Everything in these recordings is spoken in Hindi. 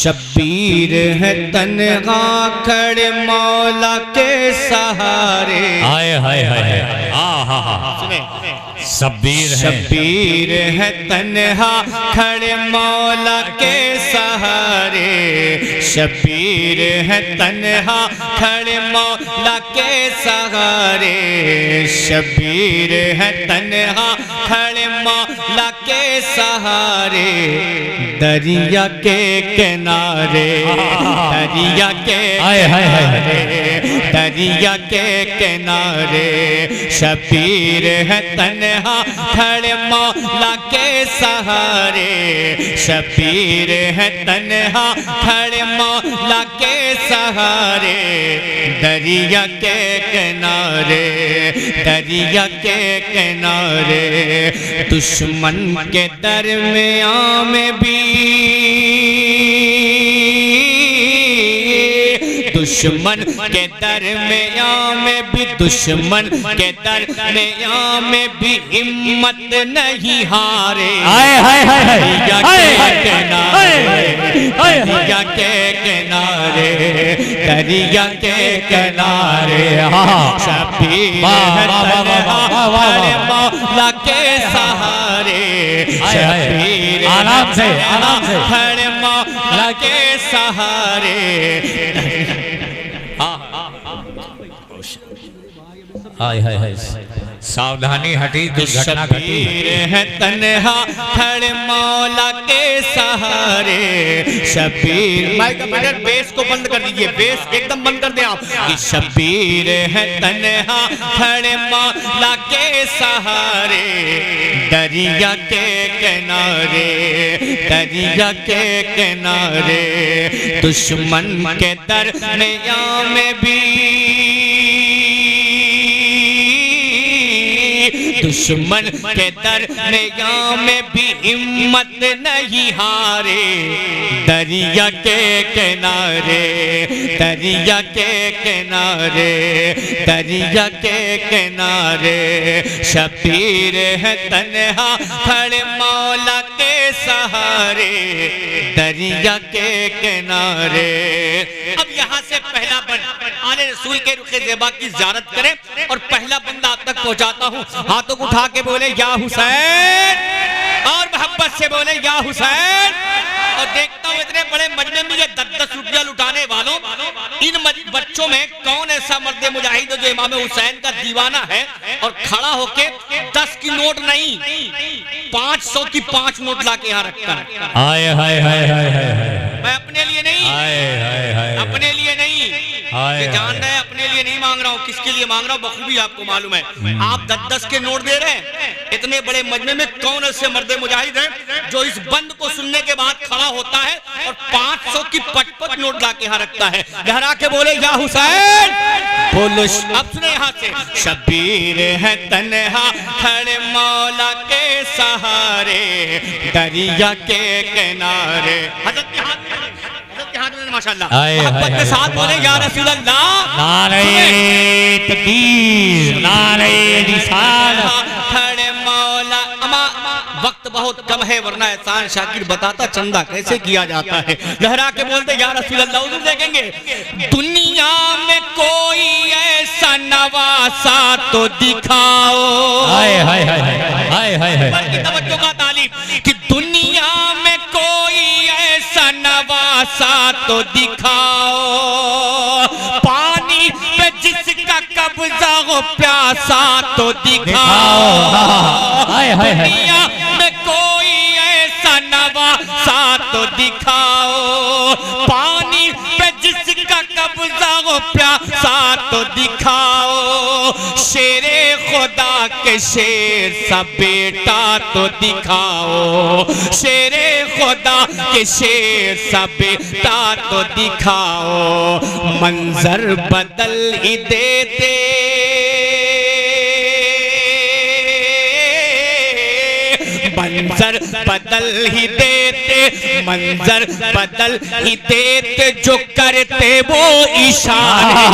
शब्बीर है तन्हा खड़े मौला के सहारे। हाय हाय हाय शब्बीर है तन्हा खड़े मौला के सहारे। शब्बीर है तन्हा खड़े मौला के सहारे। शब्बीर है तन्हा खड़े मौला के सहारे। दरिया के किनारे दरिया के किनारे दरिया के किनारे। शब्बीर है तन्हा खड़े मौला के सहारे। शब्बीर है तन्हा खड़े मौला के सहारे। दरिया के किनारे दरिया के किनारे। दुश्मन के दरमियां में भी दुश्मन के दरमियां में भी दुश्मन के दरमियां में भी हिम्मत नहीं हारे। दरिया के किनारे दरिया के किनारे दरिया के किनारे। शब्बीर है तन्हा खड़े मौला के सहारे। शब्बीर आराम से खड़े मौला के सहारे। हाय हाय हाय सावधानी हटी दुर्घटना घटी। शब्बीर है तन्हा खड़े मौला के सहारे। शब्बीर माइक का बेस को बंद कर दीजिए, बेस एकदम बंद कर दें आप। कि शब्बीर है तन्हा खड़े मौला के सहारे। दरिया के किनारे दरिया के किनारे। दुश्मन के दरमियां में भी दुश्मन के दरमियां में भी हिम्मत नहीं हारे। दरिया के किनारे दरिया के किनारे दरिया के किनारे। शब्बीर है तन्हा खड़े मौला के सहारे। दरिया के किनारे। अब यहाँ से पहला बंद आले रसूल के रुखे ज़ेबा की ज़ियारत करें और पहला बंदा आप तक पहुँचाता हूँ। हाथों को उठा के बोले या हुसैन और मोहब्बत से बोले या हुसैन। और देखता हूँ इतने बड़े मजमे में 10-10 रुपया लुटाने वालों इन बच्चों में कौन ऐसा मर्द मुजाहिद जो इमाम हुसैन का दीवाना है और खड़ा होके 10 की नोट नहीं 500 की 5 नोट लाके यहाँ रखता है। हाय हाय हाय हाय हाय। मैं अपने लिए नहीं अपने लिए नहीं ये जान रहे हैं, अपने लिए नहीं मांग रहा हूँ, किसके लिए मांग रहा हूँ बखूबी आपको मालूम है। आप 10-10 के नोट दे रहे हैं। इतने बड़े मजमे में कौन ऐसे मर्द मुजाहिद है जो इस बंद को सुनने के बाद खड़ा होता है और 500 की 5-5 नोट लाके यहाँ रखता है। लहरा के बोले या हुसैन बोलो। अब सुने यहाँ से। शब्बीर है तन्हा खड़े मौला के सहारे। दरिया के किनारे। हज़रत के हाथ में माशाअल्लाह मोहब्बत के साथ बोले या रसूल अल्लाह। नारे तकबीर नारे रिसालत। खड़े मौला अमा वक्त बहुत कम है वरना एहसान शाकिर बताता चंदा कैसे किया जाता है। लहरा के बोलते या रसूल अल्लाह। हुजूर देखेंगे दुनिया में कोई ऐसा नवासा तो दिखाओ। हाय हाय हाय हाय हाय हाय। तवज्जो का तालीब कि दुनिया में कोई ऐसा नवासा तो दिखाओ। पानी पे जिसका कब्जा हो प्यासा तो दिखाओ। दुनिया में कोई ऐसा नवासा तो दिखाओ। पानी पे जिसका कब्जा हो प्यासा तो दिखाओ। शेरे खुदा के शेर सा बेटा तो दिखाओ। शेरे खुदा के शेर सा बेटा तो दिखाओ। मंजर बदल ही देते मंजर बदल ही देते मंजर बदल ही देते जो करते वो इशारे।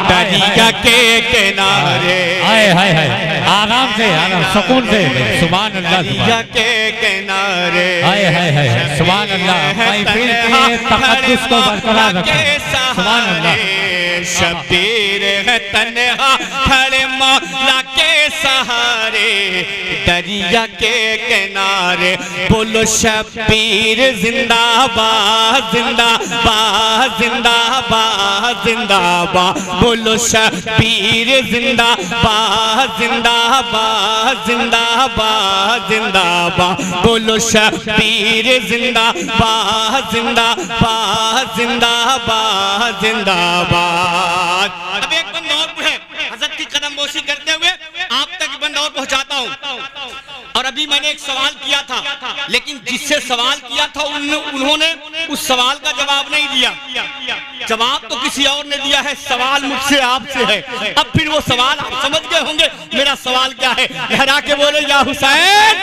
दरिया के किनारे हाय हाय हाय। आराम से आराम सुकून से सुभान अल्लाह। दरिया के किनारे हाय हाय हाय सुभान अल्लाह। महफिल के तकद्दुस को बरकरार रखें। सुभान अल्लाह। शबीर है तन्हा खड़े मौला के सहारे दरिया के किनारे। बोलो शबीर जिंदाबाद जिंदाबाद जिंदाबाद जिंदाबाद। बोलो शबीर जिंदाबाद जिंदाबाद जिंदाबाद जिंदाबाद। बोलो शबीर जिंदाबाद जिंदाबाद जिंदाबाद जिंदाबाद। अब एक बंद और है, हजरत की कदमबोसी करते हुए आप तक बंद और पहुंचाता हूं। और अभी मैंने एक सवाल किया था, लेकिन जिससे सवाल किया था उन्होंने उस सवाल का जवाब नहीं दिया। जवाब तो किसी और ने दिया है, सवाल मुझसे आपसे है। अब फिर वो सवाल आप समझ गए होंगे मेरा सवाल क्या है। लहरा के बोले या हुसैन।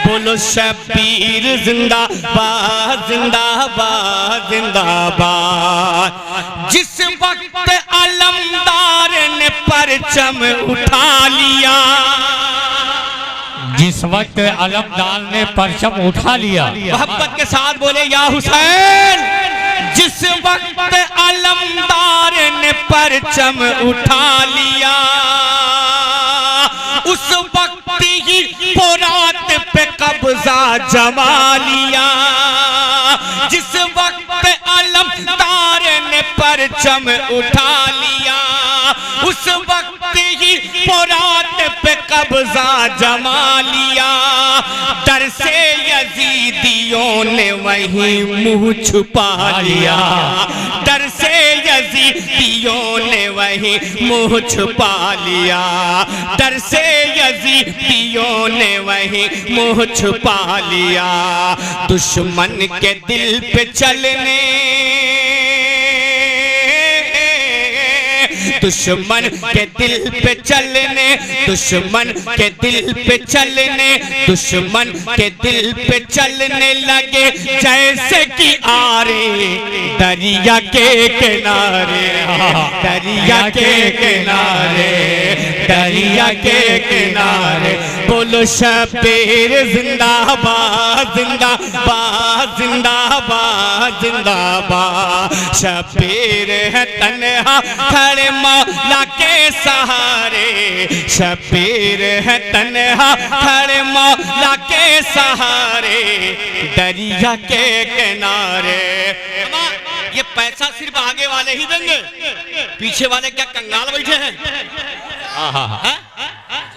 बोलो शबीर जिंदाबाद जिंदाबाद जिंदाबाद। जिस वक्त अलमदार ने परचम उठा लिया, जिस वक्त अलमदार ने परचम उठा लिया। मोहब्बत के साथ बोले या हुसैन। जिस वक्त अलमदार ने परचम उठा लिया, उस वक्त ही फुरात पे कब्जा जमा लिया। जिस वक्त अलमदार ने परचम उठा लिया, उस वक्त ही फुरात पे कब्जा जमा लिया। डर से यजीदियों ने वहीं मुंह छुपा लिया। डर से यजीदियों ने वहीं मुंह छुपा लिया। डर से यजीदियों ने वहीं मुंह छुपा लिया। दुश्मन के दिल पे चलने, दुश्मन के दिल पे चलने, दुश्मन के दिल पे चलने, दुश्मन के दिल पे चलने लगे जैसे कि आरे दरिया के किनारे। दरिया के किनारे, दरिया के किनारे। बोलो शबीर जिंदाबाद जिंदाबाद जिंदाबाद जिंदाबाद। शबीर है तन्हा खड़े मौला के सहारे। शबीर है तन्हा खड़े मौला के सहारे दरिया के किनारे। ये पैसा सिर्फ आगे वाले ही देंगे, पीछे वाले क्या कंगाल बैठे हैं?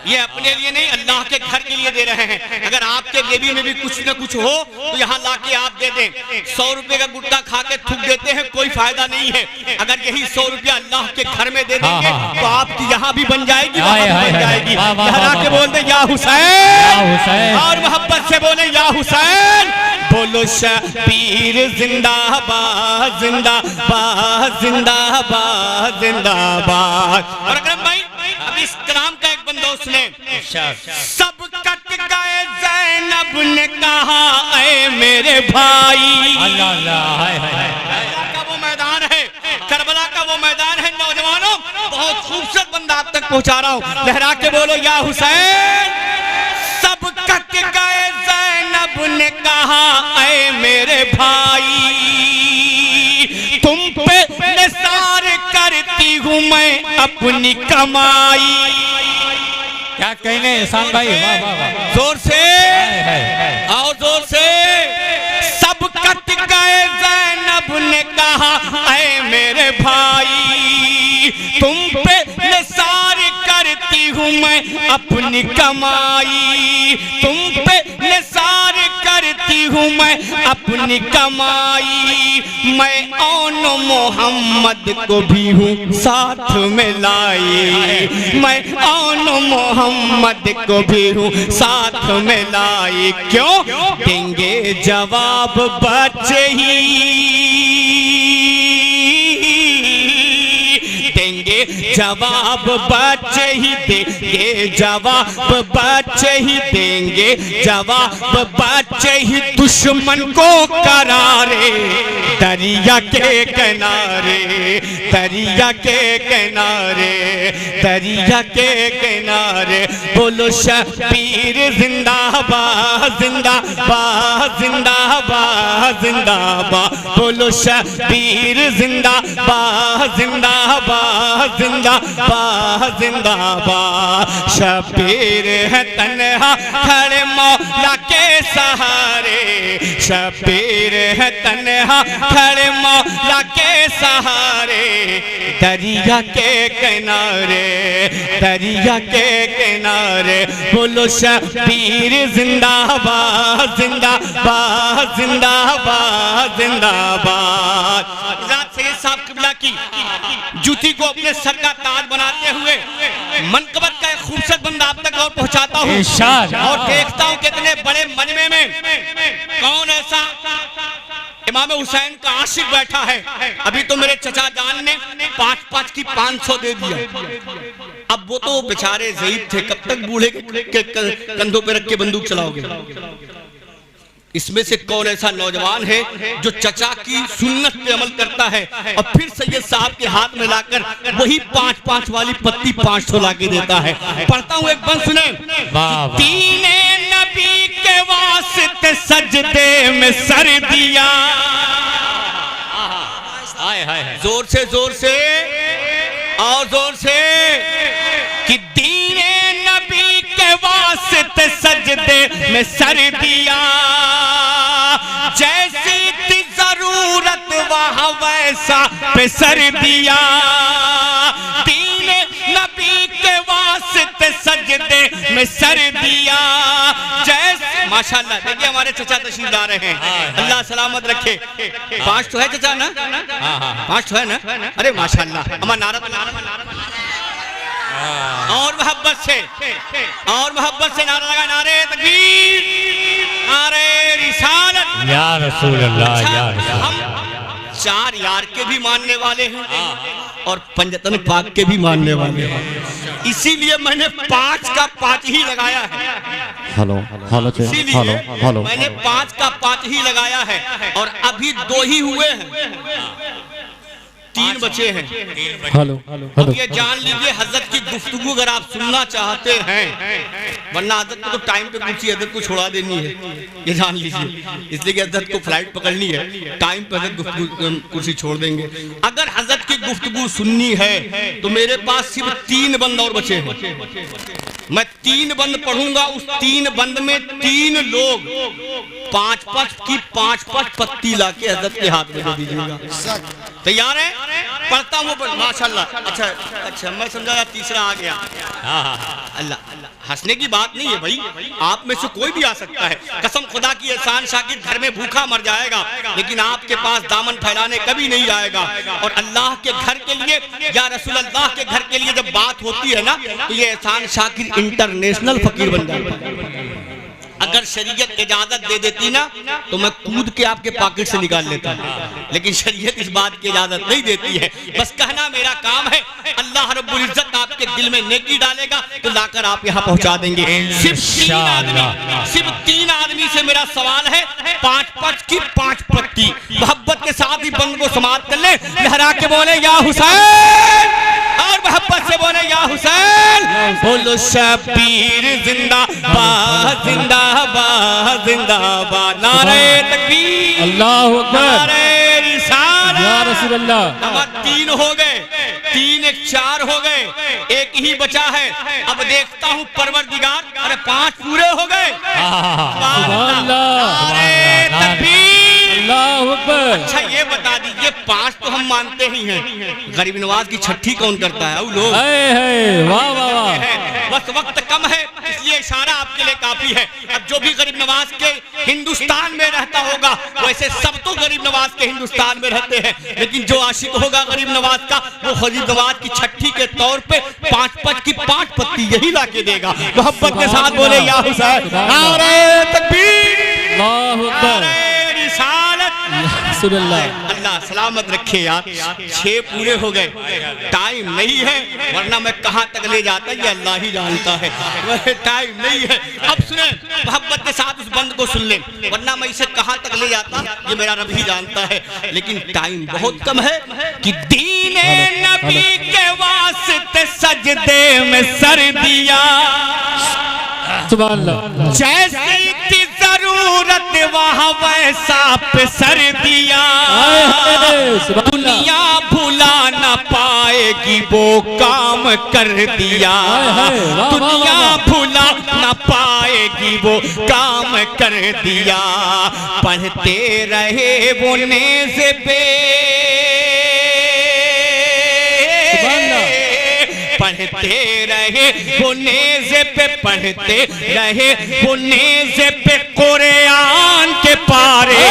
ये अपने लिए नहीं, अल्लाह के घर के लिए दे रहे हैं। अगर आपके जेबी में भी कुछ न कुछ हो तो यहाँ लाके आप दे दें। 100 रुपए का गुट्टा खा के थूक देते हैं, कोई फायदा नहीं है। अगर यही 100 रुपया अल्लाह के घर में दे देंगे तो आपकी यहाँ भी बन जाएगी, वहाँ भी बन जाएगी। लहरा के बोल दे या हुसैन, और मोहब्बत से बोले या हुसैन। बोलो शबीर जिंदाबाद जिंदाबाद जिंदाबाद जिंदाबाद। और अगर भाई अब इस कलाम का एक बंदों सुने। सब कट गए ज़ैनब ने कहा ऐ मेरे भाई। अल्लाह अल्लाह। हाय हाय। का वो मैदान है, करबला का वो मैदान है। नौजवानों, बहुत खूबसूरत बंदा आप तक पहुंचा रहा हूं। लहरा के बोलो या हुसैन। सब कट गए ज़ैनब ने कहा ऐ मेरे भाई, तुम पे निसार करती हूँ मैं अपनी कमाई। क्या कहने एहसान भाई? वाह वाह वाह। जोर से और जोर से। सब कट गए ज़ैनब ने कहा ऐ मेरे भाई, तुम पे निसार करती हूँ मैं अपनी कमाई। तुम पे निसार करती हूँ मैं अपनी कमाई। मैं औन मोहम्मद को भी हूँ साथ में लाई। मैं औन मोहम्मद को भी हूँ साथ में लाई। क्यों देंगे जवाब बच्चे ही, देंगे जवाब बच्चे ही, देंगे जवाब बच्चे ही, देंगे जवाब बच्चे ही। दुश्मन को करारे दरिया के किनारे, दरिया के किनारे, दरिया के किनारे। बोलो शबीर जिंदाबाद जिंदाबाद जिंदाबाद जिंदाबाद। बोलो शबीर जिंदाबाद जिंदाबाद जिंदाबाद जिंदाबाद। शबीर है तन्हा खड़े मौला के सहारे, शबीर है तन्हा खड़े मौला के सहारे। दरिया के किनारे, दरिया के किनारे। बोलो शबीर जिंदाबाद जिंदाबाद जिंदाबाद जिंदाबाद। रात से साहब किबला की जूती को अपने सर का ताज बनाते हुए मनकबत का एक खूबसूरत बंदा आप तक और पहुंचाता हूँ और देखता हूँ कितने बड़े मजमे में कौन ऐसा इमाम हुसैन का आशिक बैठा है। अभी तो मेरे चचा जान ने 5-5 की 500 दे दिया। अब वो तो बेचारे ज़ईफ थे, कब तक बूढ़े के कंधों पे रख के बंदूक चलाओगे। इसमें से कौन ऐसा नौजवान है जो चचा की सुन्नत पे अमल करता है और फिर सैयद साहब के हाथ में लाकर वही 5-5 वाली पत्ती 500 लाके देता है। पढ़ता हूँ एक बंद सुने। दीने नबी के वास्ते सजदे में सर दिया। जोर से और जोर से कि दीने नबी के वास्ते सजदे में सर दिया। जैसी थी जरूरत वहाँ वैसा पे सर दिया। दीने नबी के वास्ते सजदे में सर दिया। जैसे माशाल्लाह देखिए हमारे चचा तशरीफ ला रहे हैं, अल्लाह सलामत रखे। 5 तो है चचा ना? 5 तो है ना? अरे माशाल्लाह हमारा नारा और मोहब्बत से नारा लगा, नारे तकबीर, नारे रिसालत या रसूल अल्लाह या रसूल। हम 4 यार के भी मानने वाले हैं और पंजतन पाक के भी मानने वाले हैं, इसीलिए मैंने 5 का 5 ही लगाया है। हेलो इसीलिए मैंने 5 का 5 ही लगाया है और अभी 2 ही हुए हैं, 3 बचे हैं। हेलो अब ये जान लीजिए हजरत की गुफ्तगू अगर आप सुनना चाहते हैं, वरना हजरत को तो टाइम पे कुछ हजरत को छोड़ा देनी है, ये जान लीजिए। इसलिए कि हजरत को फ्लाइट पकड़नी है, टाइम पे हजरत कुर्सी छोड़ देंगे। अगर हजरत की गुफ्तगू सुननी है तो मेरे पास सिर्फ 3 बंद और बचे हैं। मैं 3 बंद पढ़ूंगा, उस 3 बंद में 3 लोग 5-5 की 5-5 पत्ती लाके हजरत के हाथ में दे दीजिएगा। तैयार है? पढ़ता हूँ माशाल्लाह। अच्छा मैं समझा तीसरा आ गया। अल्लाह हंसने की बात नहीं है भाई, आप में से कोई भी आ सकता है। कसम खुदा की एहसान शाकिर घर में भूखा मर जाएगा लेकिन आपके पास दामन फैलाने कभी नहीं आएगा। और अल्लाह के घर के लिए या रसूल अल्लाह के घर के लिए जब बात होती है ना तो ये एहसान शाकिर इंटरनेशनल फकीर बन जाता है। अगर शरीयत इजाजत दे देती ना तो मैं कूद के आपके पॉकेट से निकाल लेता, लेकिन शरीयत इस बात की इजाजत नहीं देती है। बस कहना मेरा काम है, अल्लाह रब्बुल इज्जत आपके दिल में नेकी डालेगा तो लाकर आप यहाँ पहुँचा देंगे। सिर्फ 3 आदमी से मेरा सवाल है, 5-5 की 5 पत्ती मोहब्बत के साथ ही बंद को समाप्त कर ले, लहरा के बोले या हुसैन और मोहब्बत से बोले या हुसैन। बोलो शबीर जिंदाबाद जिंदाबाद जिंदाबाद। नारे तकबीर, अल्लाहु अकबर, नारे रिसालत या रसूल अल्लाह। नंबर 3 हो गए, 3 एक 4 हो गए, एक ही बचा है। अब देखता हूँ परवरदिगार, अरे 5 पूरे हो गए। सुभान अल्लाह, नारे तकबीर, अल्लाहु अकबर। अच्छा ये बता दीजिए 5 तो हम मानते ही हैं, गरीब नवाज की छठी कौन करता है? लोग वाह वाह वाह। बस वक्त कम है इसलिए इशारा आपके लिए काफी है। अब जो भी गरीब नवाज के हिंदुस्तान में रहता होगा, वैसे सब तो गरीब नवाज के हिंदुस्तान में रहते हैं, लेकिन जो आशिक होगा गरीब नवाज का वो गरीब नवाज की छठी के तौर पे 5-5 की 5 पत्ती यही लाके देगा। मोहब्बत के साथ बोले या हुसैन। नारे तकबीर, अल्लाहु अकबर, नारे रिसालत। रसूलुल्लाह। अल्लाह सलामत रखे यार। 6 पूरे हो गए, टाइम नहीं है, वरना मैं कहाँ तक ले जाता ये अल्लाह ही जानता है। टाइम नहीं है। अब सुने, मोहब्बत के साथ उस बंद को सुन ले, वरना मैं इसे कहाँ तक ले जाता ये मेरा रब ही जानता है। लेकिन टाइम बहुत कम है कि दीने नबी के वास्ते सजदे में सर दिया, सुभान अल्लाह। जैसी थी जरूरत वहाँ वैसा पे सर दिया। दुनिया भुला न पाएगी वो काम कर दिया, दुनिया भुला न पाएगी वो काम कर दिया। पढ़ते रहे वो नेज़े पे, पढ़ते रहे वो नेज़े पे, पढ़ते रहे वो नेज़े पे कुरान के पारे,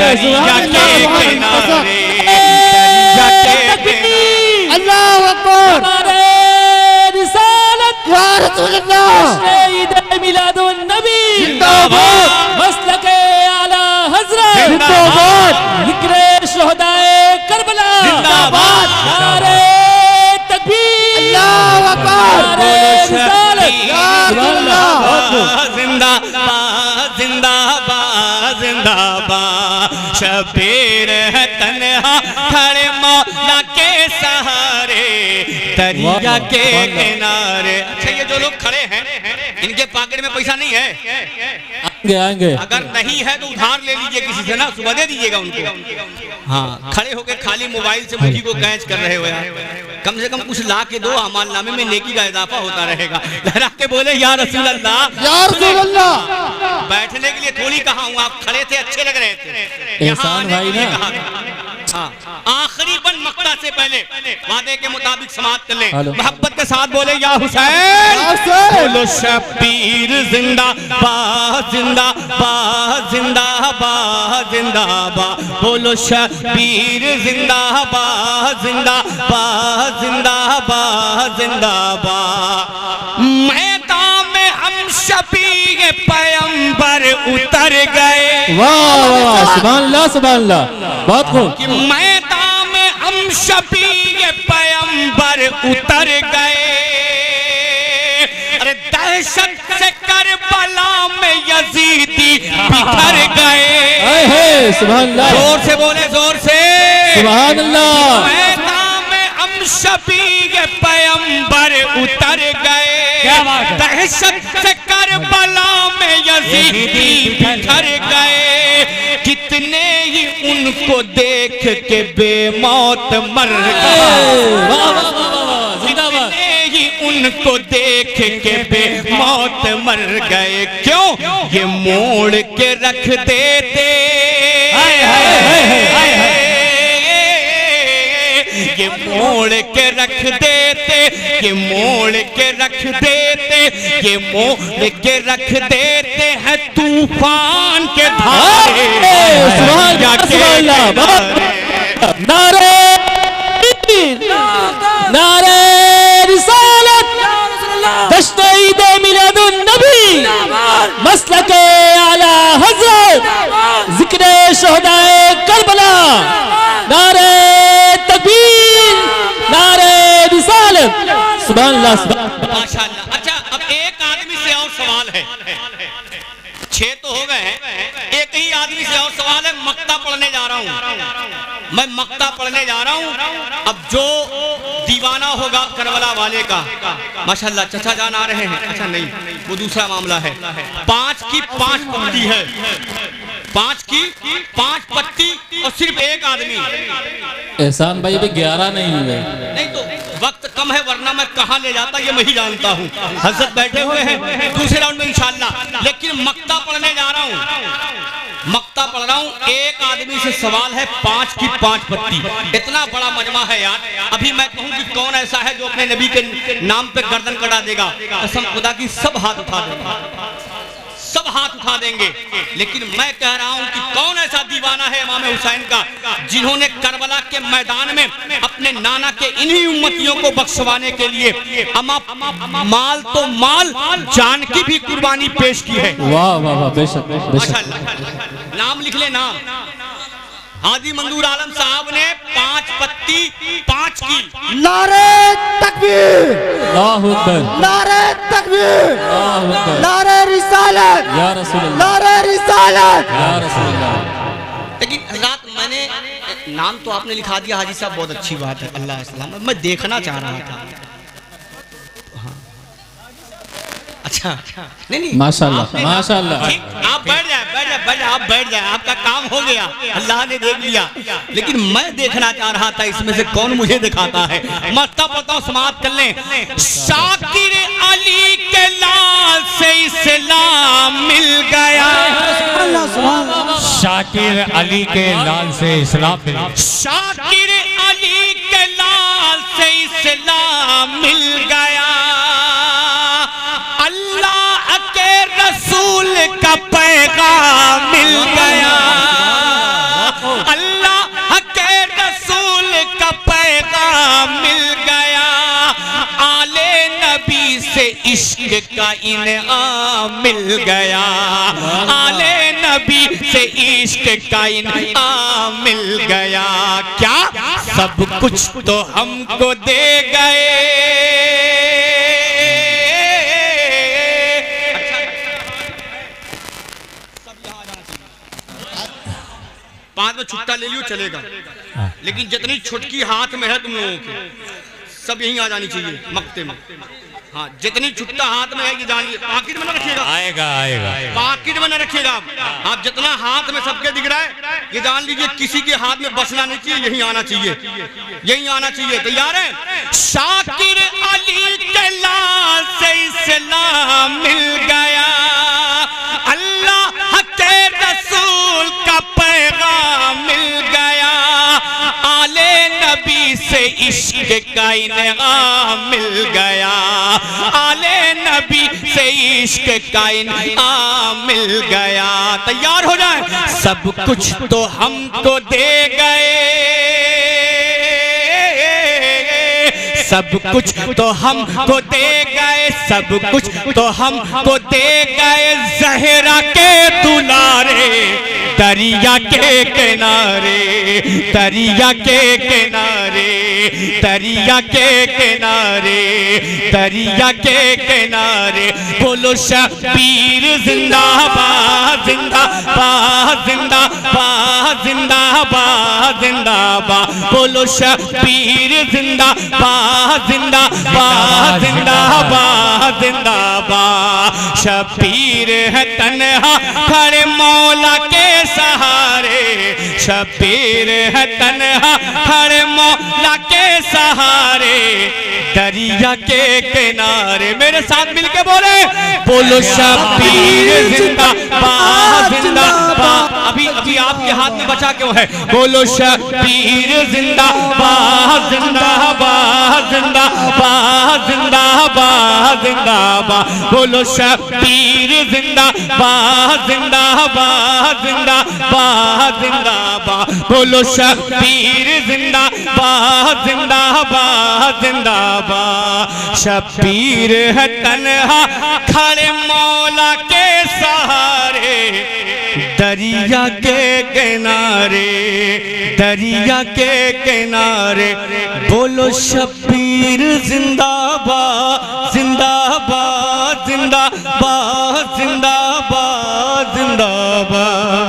दरिया के किनारे, दरिया के अल्लाहु अकबर। हमारे रिसालत या रसूलल्लाह, ईद मिलादुन नबी जिंदाबाद, मसलके आला हजरत जिंदाबाद, जिक्रे शुहदाए करबला जिंदाबाद, नारे तकबीर, अल्लाहु अकबर। नारे रिसालत, जिंदाबाद जिंदाबाद जिंदाबाद। शबीर है तन्हा खड़े मौला के सहारे, दरिया के किनारे। अच्छा, ये जो लोग खड़े हैं इनके पॉकेट में पैसा नहीं है? आएंगे आएंगे। अगर नहीं है तो उधार ले लीजिए किसी से ना, सुबह दे दीजिएगा उनको। हाँ, खड़े होके खाली मोबाइल से मुझी को कैच कर रहे हो यार, कम से कम कुछ ला के दो, अमाल नामे में नेकी का इजाफा होता रहेगा। लहरा के बोले या रसूल अल्लाह, या रसूल अल्लाह। बैठने के लिए थोड़ी कहा हूँ, आप खड़े थे, अच्छे लग रहे थे। एहसान भाई ना। हाँ, आखिरी बन मक्ता से पहले वादे के मुताबिक समाप्त कर ले। हेलो। मोहब्बत के साथ बोले या हुसैन, बोलो शबीर जिंदाबाद जिंदाबाद जिंदाबाद जिंदाबाद, बोलो शबीर जिंदाबाद जिंदाबाद जिंदाबाद जिंदाबाद। मैदान में हम शबीर पैगंबर उतर गए, वाह वाह, सुभान अल्लाह सुभान अल्लाह, बहुत खूब। कि मैदान में हम शबीर पैगंबर उतर गए। अरे दहशत से करबला में यजीदी बिखर गए। सुभान अल्लाह, जोर से बोले, जोर से सुभान अल्लाह। मैदान में हम शबीर पैगंबर उतर गए। क्या बात है? दहशत से करबला में यजीदी बिखर गए। कितने ही उनको देख के बेमौत मर गए, वाह वाह वाह, जिंदाबाद। कितने ही उनको देख के बेमौत मर गए। क्यों? ये मोड़ के रख देते, ये मोड़ के रख देते, ये मोड़ के रख देते, ये मोड़ के रख देते हैं तूफान के धारे। नारे नारे रिसालत, दश्त ईद मिलादुन नबी, मसलके आला हजरत, जिक्रे शुहदाए करबला, नारे तकबीर, नारे रिसालत, सुभान अल्लाह सुभान अल्लाह। माशाअल्लाह। अच्छा, अब एक आदमी से और सवाल है, 6 तो हो गए हैं, एक ही आदमी से और सवाल है। मक्ता पढ़ने जा रहा हूँ, मैं मक्ता पढ़ने जा रहा हूँ। अब जो दीवाना होगा करबला वाले का, माशाअल्लाह चचा जान आ रहे हैं। अच्छा नहीं, वो दूसरा मामला है। 5 की 5 पत्ती है, 5 की 5 पत्ती और सिर्फ एक आदमी। एहसान भाई अभी 11 नहीं हुए। नहीं तो वक्त कम है, वरना मैं कहाँ ले जाता ये मैं ही जानता हूँ। हजरत बैठे हुए हैं दूसरे राउंड में इंशाल्लाह। लेकिन मक्ता पढ़ने जा रहा हूँ, मक्ता पढ़ रहा हूँ। एक आदमी से सवाल है, 5 की 5 पत्ती। इतना बड़ा मजमा है यार। अभी मैं कहूँ कि कौन ऐसा है जो अपने नबी के नाम पे गर्दन कटा देगा, कसम खुदा की सब हाथ उठा देगा, सब हाथ उठा देंगे। लेकिन मैं कह रहा हूं कि कौन ऐसा दीवाना है इमाम हुसैन का, जिन्होंने करबला के मैदान में अपने नाना के इन्हीं उम्मतियों को बख्शवाने के लिए माल तो माल, जान की भी कुर्बानी पेश की है। वाह वाह वाह, बेशक बेशक। माशाअल्लाह। नाम लिख ले, नाम हाजी मंजूर आलम साहब ने 5 पत्ती 5 की। नारे तकबीर, अल्लाहु अकबर, नारे तकबीर, अल्लाहु अकबर, नारे रिसालत, या रसूलल्लाह, नारे रिसालत। या रसूलल्लाह। लेकिन हज़रात मैंने नाम तो आपने लिखा दिया हाजी साहब, बहुत अच्छी बात है, अल्लाह सलाम। मैं देखना चाह रहा था। हाँ। अच्छा नहीं माशाअल्लाह, माशाअल्लाह। ठीक, आप बैठ जाए, आप बैठ जाए, आपका काम हो गया, अल्लाह ने देख लिया। लेकिन मैं देखना चाह रहा था इसमें से कौन मुझे दिखाता है। मस्ता पता समाप्त कर लें। शाकिर अली के लाल से इस्लाम मिल गया। शाकिर अली के लाल से इस्लाम मिल गया। शाकिर अली के लाल से इस्लाम मिल गया। अल्लाह के रसूल का पैगाम मिल गया। अल्लाह के रसूल का पैगाम मिल गया। आले नबी से इश्क का इनाम मिल गया। आले नबी से इश्क का इनाम मिल गया। क्या सब कुछ तो हमको दे गए। बाद में छुट्टा ले लियो चलेगा, लेकिन जितनी छुटकी हाथ में है तुम लोगों के सब यहीं आ जानी चाहिए मक्ते में। हाँ, जितनी छुट्टा हाथ में है ये जानिए, पाकिट में न रखिएगा, आएगा आएगा, पाकिट में न रखिएगा आप। जितना हाथ में सबके दिख रहा है ये जान लीजिए किसी के हाथ में बसना नहीं चाहिए, यहीं आना चाहिए, यहीं आना चाहिए। तैयार है? शाकिर अली के लाल से इस्लाम मिल गया। अल्लाह के रसूल का पैगाम मिल गया। आले नबी से इश्क का इनाम मिल गया। आले नबी से इश्क का इनाम मिल गया। तैयार हो जाए। सब कुछ तो हमको दे गए। सब कुछ तो हमको दे गए। सब कुछ तो हमको दे गए। ज़हरा के दुलारे दरिया के किनारे, दरिया के किनारे, दरिया के किनारे, दरिया के किनारे। बोलो शबीर जिंदाबाद, जिंदाबाद, जिंदाबाद, जिंदाबाद, जिंदाबाद। बोलो शबीर जिंदाबाद, जिंदाबाद, जिंदाबाद, जिंदाबाद। शबीर है तन्हा खड़े मौला के सहारे। शबीर है तन्हा खड़े मौला के सहारे। दरिया के किनारे। मेरे साथ मिलके बोले, बोलो शबीर जिंदाबाद, जिंदाबाद। अभी अभी आपके हाथ में बचा क्यों है? बोलो शबीर जिंदाबाद, जिंदाबाद, जिंदाबाद, जिंदाबाद, जिंदाबाद। बोलो शबीर जिंदाबाद, जिंदाबाद, जिंदाबाद, जिंदाबाद। बोलो शबीर जिंदाबाद, जिंदाबाद, जिंदाबाद। शबीर है तन्हा खड़े मौला के सहारे। दरिया के किनारे, दरिया के किनारे। बोलो शबीर जिंदाबाद, जिंदाबाद, जिंदाबाद, जिंदाबाद, जिंदाबाद।